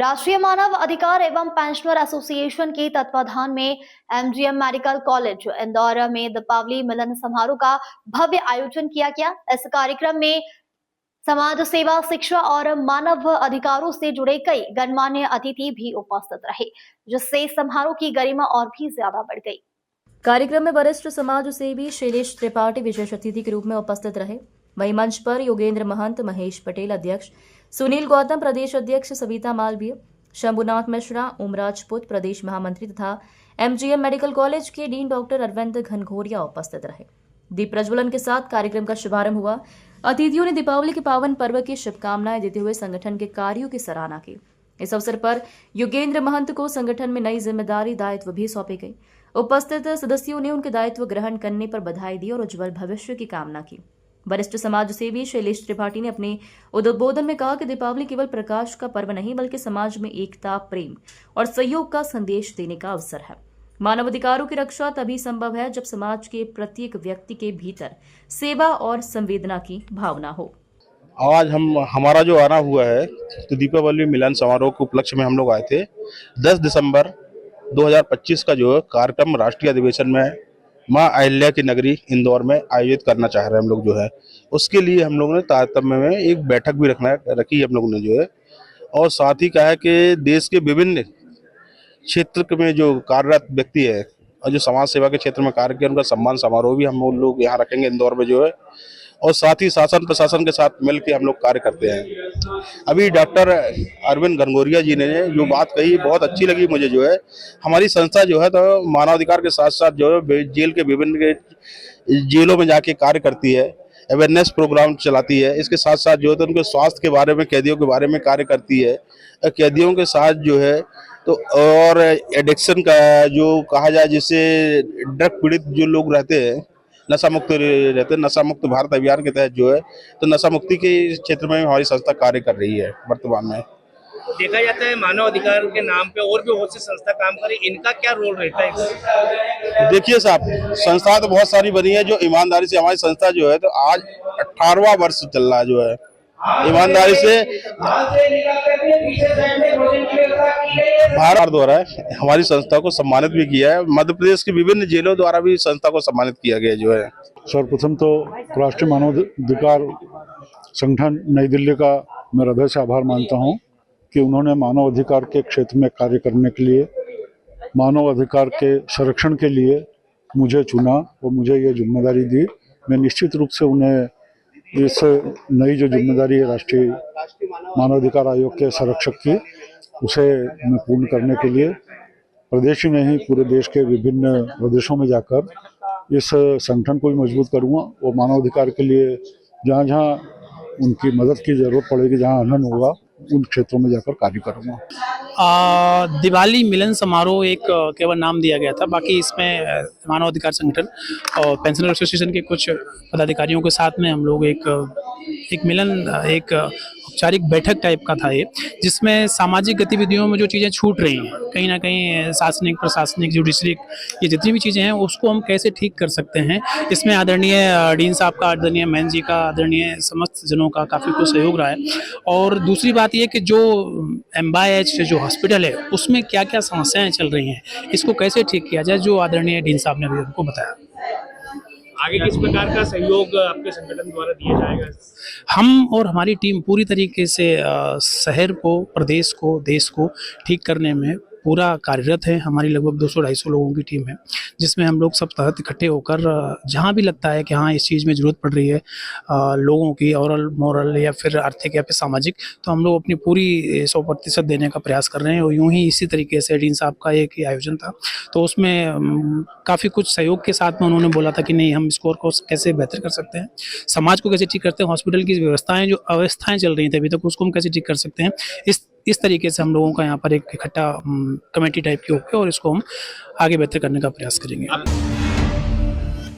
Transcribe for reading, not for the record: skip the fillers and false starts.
राष्ट्रीय मानव अधिकार एवं पेंशनर एसोसिएशन के तत्वाधान में एमजीएम मेडिकल कॉलेज इंदौर में दीपावली मिलन समारोह का भव्य आयोजन किया गया। इस कार्यक्रम में समाज सेवा, शिक्षा और मानव अधिकारों से जुड़े कई गणमान्य अतिथि भी उपस्थित रहे, जिससे समारोह की गरिमा और भी ज्यादा बढ़ गई। कार्यक्रम में वरिष्ठ समाज सेवी शैलेश त्रिपाठी विशेष अतिथि के रूप में उपस्थित रहे। वहीं मंच पर योगेंद्र महंत, महेश पटेल अध्यक्ष, सुनील गौतम प्रदेश अध्यक्ष, सविता मालवीय, शंभुनाथ मिश्रा, ओम राजपूत प्रदेश महामंत्री तथा एमजीएम मेडिकल कॉलेज के डीन डॉक्टर अरविंद घनघोरिया उपस्थित रहे। दीप प्रज्वलन के साथ कार्यक्रम का शुभारंभ हुआ। अतिथियों ने दीपावली के पावन पर्व की शुभकामनाएं देते हुए संगठन के कार्यों की सराहना की। इस अवसर पर योगेंद्र महंत को संगठन में नई जिम्मेदारी दायित्व भी सौंपे गए। उपस्थित सदस्यों ने उनके दायित्व ग्रहण करने पर बधाई दी और उज्जवल भविष्य की कामना की। वरिष्ठ समाज सेवी शैलेश त्रिपाठी ने अपने उद्बोधन में कहा कि दीपावली केवल प्रकाश का पर्व नहीं बल्कि समाज में एकता, प्रेम और सहयोग का संदेश देने का अवसर है। मानव अधिकारों की रक्षा तभी संभव है जब समाज के प्रत्येक व्यक्ति के भीतर सेवा और संवेदना की भावना हो। आज हमारा जो आना हुआ है तो दीपावली मिलन समारोह के उपलक्ष्य में हम लोग आए थे। 10 दिसंबर 2025 का जो कार्यक्रम राष्ट्रीय अधिवेशन में मां अहिल्या की नगरी इंदौर में आयोजित करना चाह रहे हैं हम लोग जो है, उसके लिए हम लोगों ने तारतम्य में एक बैठक भी रखी हम लोगों ने जो है, और साथ ही कहा है कि देश के विभिन्न क्षेत्र में जो कार्यरत व्यक्ति है और जो समाज सेवा के क्षेत्र में कार्य किया उनका सम्मान समारोह भी हम लोग यहाँ रखेंगे इंदौर में जो है, और साथ ही शासन प्रशासन के साथ मिलकर हम लोग कार्य करते हैं। अभी डॉक्टर अरविंद घनघोरिया जी ने जो बात कही बहुत अच्छी लगी मुझे जो है। हमारी संस्था जो है तो मानवाधिकार के साथ साथ जो है जेल के विभिन्न जेलों में जाके कार्य करती है, अवेयरनेस प्रोग्राम चलाती है। इसके साथ साथ जो है तो उनके स्वास्थ्य के बारे में, कैदियों के बारे में कार्य करती है। कैदियों के साथ जो है तो और एडिक्शन का जो कहा जाए, जिससे ड्रग पीड़ित जो लोग रहते हैं, नशा मुक्त रहते हैं, नशा मुक्त भारत अभियान के तहत जो है तो नशा मुक्ति के क्षेत्र में हमारी संस्था कार्य कर रही है। वर्तमान में देखा जाता है मानव अधिकार के नाम पे और भी बहुत सी संस्था काम करे, इनका क्या रोल रहता है? देखिए साहब, संस्था तो बहुत सारी बनी है जो ईमानदारी से, हमारी संस्था जो है तो आज 18वां वर्ष चल रहा है जो है, ईमानदारी से भारत द्वारा हमारी संस्था को सम्मानित भी किया है। मध्य प्रदेश की विभिन्न जेलों द्वारा भी संस्था को सम्मानित किया गया जो है। सर्वप्रथम तो राष्ट्रीय मानवाधिकार संगठन नई दिल्ली का मैं हृदय से आभार मानता हूं कि उन्होंने मानव अधिकार के क्षेत्र में कार्य करने के लिए, मानव अधिकार के संरक्षण के लिए मुझे चुना और मुझे ये जिम्मेदारी दी। मैं निश्चित रूप से उन्हें इस नई जो जिम्मेदारी है राष्ट्रीय मानवाधिकार आयोग के संरक्षक की, उसे मैं पूर्ण करने के लिए प्रदेश ही नहीं पूरे देश के विभिन्न प्रदेशों में जाकर इस संगठन को भी मजबूत करूँगा और मानवाधिकार के लिए जहाँ जहाँ उनकी मदद की जरूरत पड़ेगी, जहाँ अनशन होगा, उन क्षेत्रों में जाकर कार्य करूँगा। दिवाली मिलन समारोह एक केवल नाम दिया गया था, बाकी इसमें मानव अधिकार संगठन और पेंशनर एसोसिएशन के कुछ पदाधिकारियों के साथ में हम लोग एक मिलन, एक औपचारिक बैठक टाइप का था ये, जिसमें सामाजिक गतिविधियों में जो चीज़ें छूट रही हैं, कहीं ना कहीं शासनिक, प्रशासनिक, जुडिशरी, ये जितनी भी चीज़ें हैं उसको हम कैसे ठीक कर सकते हैं। इसमें आदरणीय डीन साहब का, आदरणीय मैन जी का, आदरणीय समस्त जनों का काफ़ी कुछ सहयोग रहा है। और दूसरी बात ये कि जो MYH जो हॉस्पिटल है उसमें क्या क्या समस्याएं चल रही हैं, इसको कैसे ठीक किया जाए, जो आदरणीय डीन साहब ने भी हमको बताया। आगे किस प्रकार का सहयोग आपके संगठन द्वारा दिया जाएगा? हम और हमारी टीम पूरी तरीके से शहर को, प्रदेश को, देश को ठीक करने में पूरा कार्यरत है। हमारी लगभग 200-250 लोगों की टीम है, जिसमें हम लोग सब तहत इकट्ठे होकर जहाँ भी लगता है कि हाँ इस चीज़ में ज़रूरत पड़ रही है लोगों की, ऑरल, मोरल या फिर आर्थिक या फिर सामाजिक, तो हम लोग अपनी पूरी 100% देने का प्रयास कर रहे हैं। और यूँ ही इसी तरीके से डीन साहब का एक आयोजन था, तो उसमें काफ़ी कुछ सहयोग के साथ में उन्होंने बोला था कि नहीं, हम स्कोर को कैसे बेहतर कर सकते हैं, समाज को कैसे ठीक करते हैं, हॉस्पिटल की व्यवस्थाएँ जो अव्यवस्थाएँ चल रही थी अभी तक, उसको हम कैसे ठीक कर सकते हैं। इस तरीके से हम लोगों का यहाँ पर एक इकट्ठा कमेटी टाइप की होगी और इसको हम आगे बेहतर करने का प्रयास करेंगे।